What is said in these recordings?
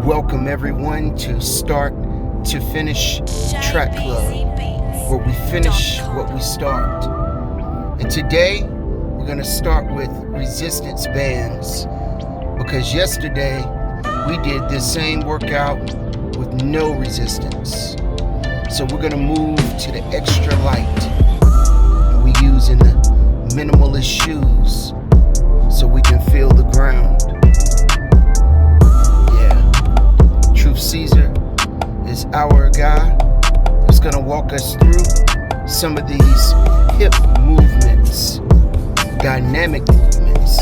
Welcome everyone to Start to Finish Track Club, where we finish what we start. And today we're going to start with resistance bands, because yesterday we did this same workout with no resistance. So we're going to move to the extra light. We using the minimalist shoes so we can feel the ground. Caesar is our guy who's gonna walk us through some of these hip movements, dynamic movements.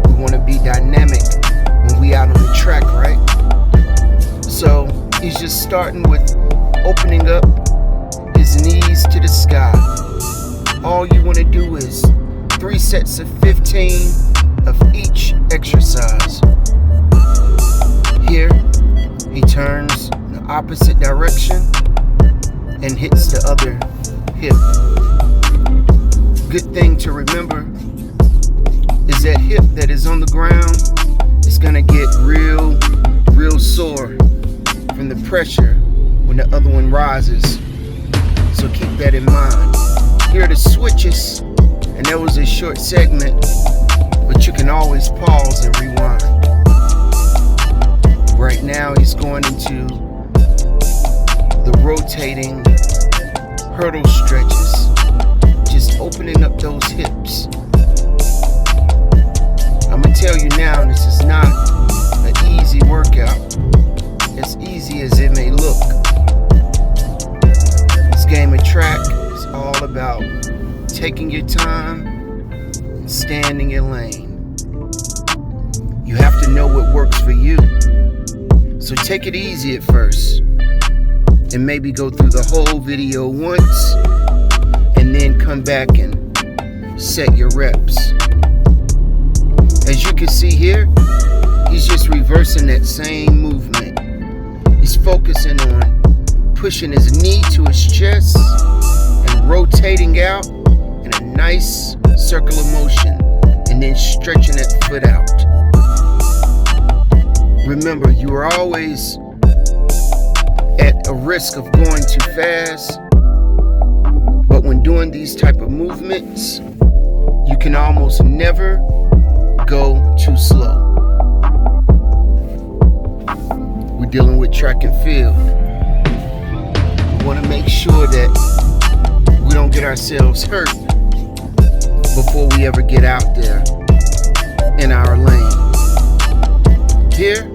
We want to be dynamic when we out on the track, right? So he's just starting with opening up his knees to the sky. All you want to do is 3 sets of 15 of each exercise. Here he turns in the opposite direction and hits the other hip. Good thing to remember is that hip that is on the ground is gonna get real sore from the pressure when the other one rises. So keep that in mind. Here are the switches, and that was a short segment, but you can always pause and rewind. Right now he's going into the rotating hurdle stretches, just opening up those hips. I'm gonna tell you now, this is not an easy workout, as easy as it may look. This game of track is all about taking your time and standing your lane. You have to know what works for you. So take it easy at first, and maybe go through the whole video once, and then come back and set your reps. As you can see here, he's just reversing that same movement. He's focusing on pushing his knee to his chest and rotating out in a nice circular motion, and then stretching that foot out. Remember, you are always at a risk of going too fast, but when doing these type of movements, you can almost never go too slow. We're dealing with track and field. We want to make sure that we don't get ourselves hurt before we ever get out there in our lane. Here,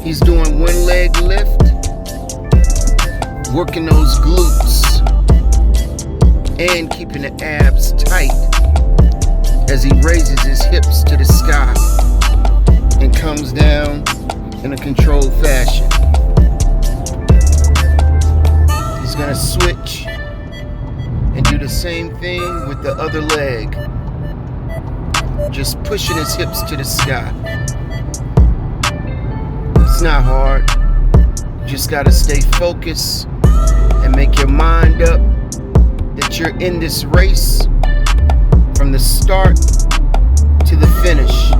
he's doing one leg lift, working those glutes and keeping the abs tight as he raises his hips to the sky and comes down in a controlled fashion. He's gonna switch and do the same thing with the other leg, just pushing his hips to the sky. It's not hard. You just gotta stay focused and make your mind up that you're in this race from the start to the finish.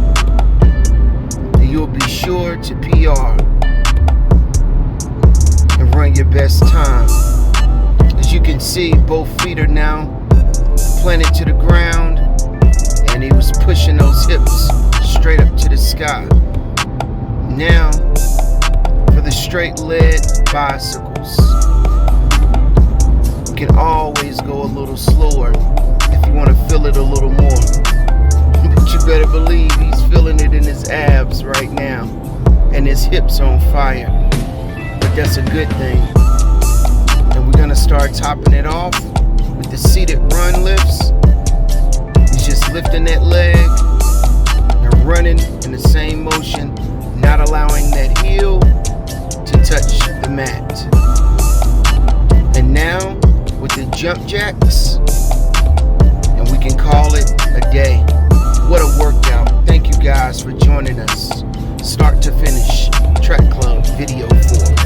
And you'll be sure to PR and run your best time. As you can see, both feet are now planted to the ground, and he was pushing those hips straight up to the sky. Now, for the straight leg bicycles. You can always go a little slower if you want to feel it a little more. But you better believe he's feeling it in his abs right now, and his hips on fire. But that's a good thing. And we're gonna start topping it off with the seated run lifts. He's just lifting that leg and running in the same motion, not allowing that heel to touch the mat. And now with the jump jacks, and we can call it a day. What a workout. Thank you guys for joining us. Start to Finish Track Club Video 4.